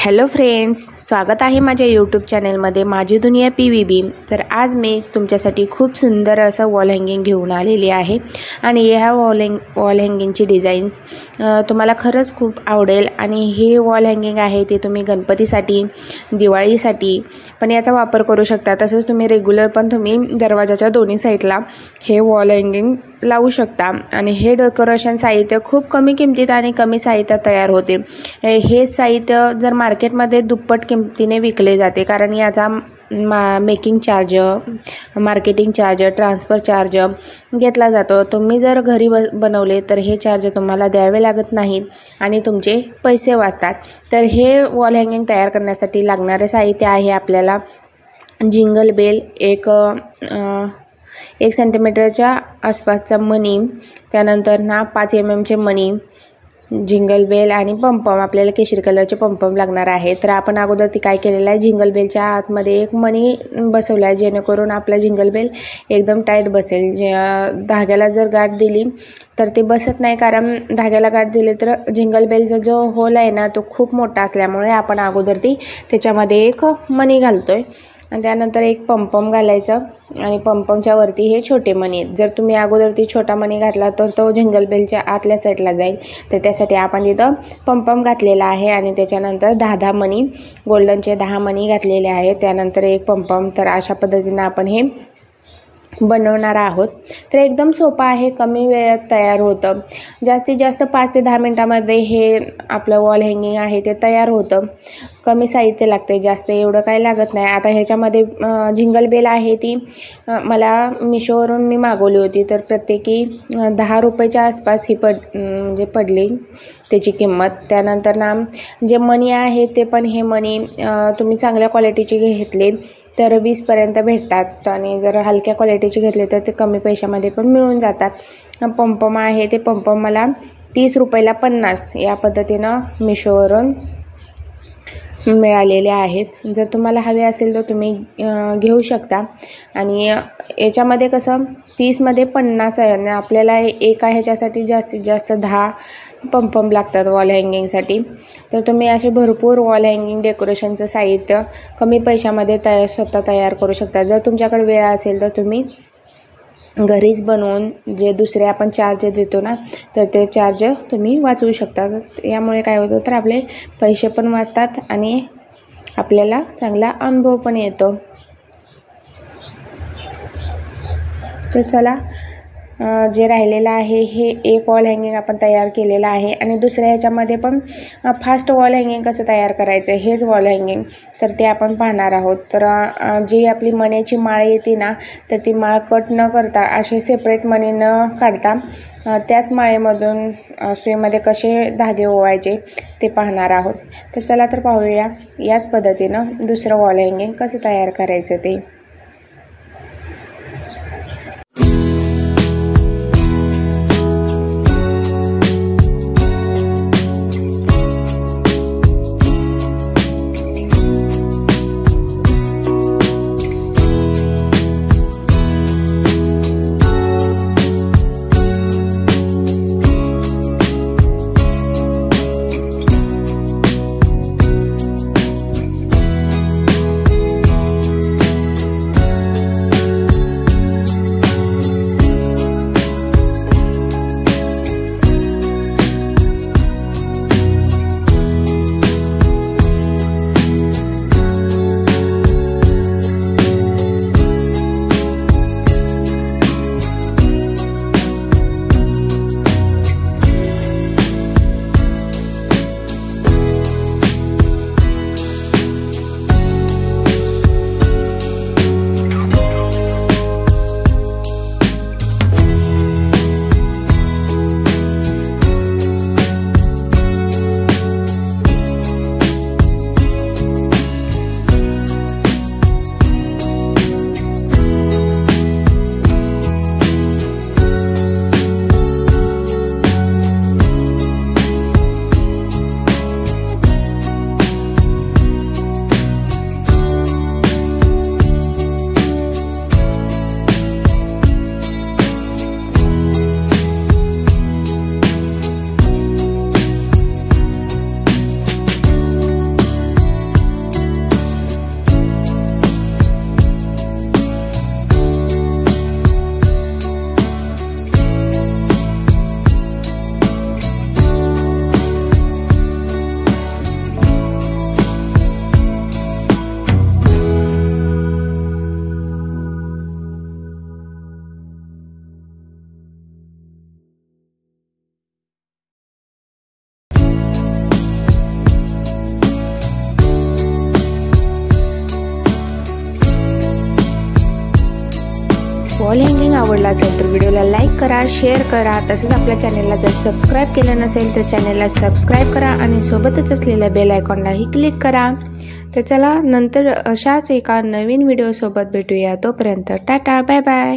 Hello friends, स्वागत आहे माझ्या यूट्यूब चॅनलमध्ये माझी दुनिया PVB। तर आज मी तुमच्यासाठी खूप सुंदर असं वॉल हँगिंग घेऊन आलेली आहे आणि ह्या वॉल हँगिंगची डिझाईन्स तुम्हाला खरंच खूप आवडेल। आणि हे वॉल हँगिंग आहे ते तुम्ही गणपतीसाठी, दिवाळीसाठी पण याचा वापर करू शकता। तसंच तुम्ही रेग्युलर पण तुम्ही दरवाजाच्या दोन्ही साईडला हे वॉल हँगिंग लावू शकता। आणि हे डेकोरेशन साहित्य खूप कमी किमतीत आणि कमी साहित्यात तयार होते। हे साहित्य जर मार्केटमध्ये दुप्पट किमतीने विकले जाते, कारण याचा making charge, marketing charge, transfer charge घेतला जातो। तुम्ही जर घरी बनवले तर हे चार्ज तुम्हाला द्यावे लागत नाहीत आणि तुमचे पैसे वाचतात। तर हे वॉल हँगिंग तयार करण्यासाठी लागणारे साहित्य आहे आपल्याला जिंगल बेल, एक सेंटीमीटरच्या आसपासचा मणी, त्यानंतर 5 mm मणी, जिंगल बेल आणि पमपम, आपल्याला केशरी कलरचे पमपम लागणार आहे। तर आपण अगोदर ती काय केलेलं आहे, जिंगल बेलच्या आतमध्ये एक मणी बसवला आहे, जेणेकरून आपला जिंगल बेल एकदम टाईट बसेल। धाग्याला जर गाठ दिली तर ते बसत नाही, कारण धाग्याला गाठ दिली तर जिंगल बेलचा जो होल आहे ना तो खूप मोठा असल्यामुळे आपण अगोदर त्याच्यामध्ये एक मणी घालतोय आणि त्यानंतर एक पमपम घालायचं आणि पमपमच्या वरती हे छोटे मणी आहेत। जर तुम्ही अगोदर छोटा मणी घातला तर तो जिंगल बेलच्या आतल्या साईडला जाईल, तर त्यासाठी आपण तिथं पमपम घातलेला आहे। आणि त्याच्यानंतर 10 मणी, गोल्डनचे 10 मणी घातलेले आहेत, त्यानंतर एक पमपम। तर अशा पद्धतीने आपण हे बनवणार आहोत। तर एकदम सोपं आहे, कमी वेळात तयार होतं। जास्तीत जास्त 5 ते 10 मिनिटामध्ये हे आपलं वॉल हँगिंग आहे ते तयार होतं। कमी साहित्य लागते, जास्त एवढं काही लागत नाही। आता ह्याच्यामध्ये जिंगल बेल आहे ती मला मिशोवरून मी मागवली होती, तर प्रत्येकी 10 रुपयाच्या आसपास ही म्हणजे पडली त्याची किंमत। त्यानंतर जे मणी आहे ते पण, हे मणी तुम्ही चांगल्या क्वालिटीचे घेतले तर 20 पर्यंत भेटतात आणि जर हलक्या क्वालिटीचे घेतले तर ते कमी पैशामध्ये पण मिळून जातात। पमपम आहे ते पमपम मला 30 रुपयाला 50 या पद्धतीनं मिशोवरून मिळालेले आहेत। जर तुम्हाला हवे असेल तर तुम्ही घेऊ शकता। आणि याच्यामध्ये कसं 30 मध्ये 50 आहे आणि आपल्याला एका ह्याच्यासाठी जास्तीत जास्त 10 पमपम लागतात वॉल हँगिंगसाठी। तर तुम्ही असे भरपूर वॉल हँगिंग डेकोरेशनचं साहित्य कमी पैशामध्ये स्वतः तयार करू शकता। जर तुमच्याकडे वेळ असेल तर तुम्ही घरीच बनवून जे दुसरे आपण चार्ज देतो ना, तर ते चार्ज तुम्ही वाचवू शकता। यामुळे काय होतं, तर आपले पैसे पण वाचतात आणि आपल्याला चांगला अनुभव पण येतो। तर चला, जे राहिलेलं आहे हे एक वॉल हँगिंग आपण तयार केलेलं आहे आणि दुसऱ्या ह्याच्यामध्ये पण फास्ट वॉल हँगिंग कसं तयार करायचं हेच वॉल हँगिंग, तर ते आपण पाहणार आहोत। तर जी आपली मण्याची माळ येते ना, तर ती माळ कट न करता असे सेपरेट मणी न काढता त्याच माळेमधून सुईमध्ये कसे धागे ओवायचे ते पाहणार आहोत। तर चला तर पाहूया याच पद्धतीनं दुसरं वॉल हँगिंग कसं तयार करायचं ते। आवडला असेल तर व्हिडिओला लाईक करा, शेअर करा. तसेच आपल्या चॅनलला जर सबस्क्राईब केलं नसेल तर चॅनलला सबस्क्राईब करा आणि सोबतच असलेल्या बेल आयकॉनलाही क्लिक करा. तर चला नंतर अशाच एका नवीन व्हिडिओसोबत भेटूया. तोपर्यंत टाटा, बाय बाय.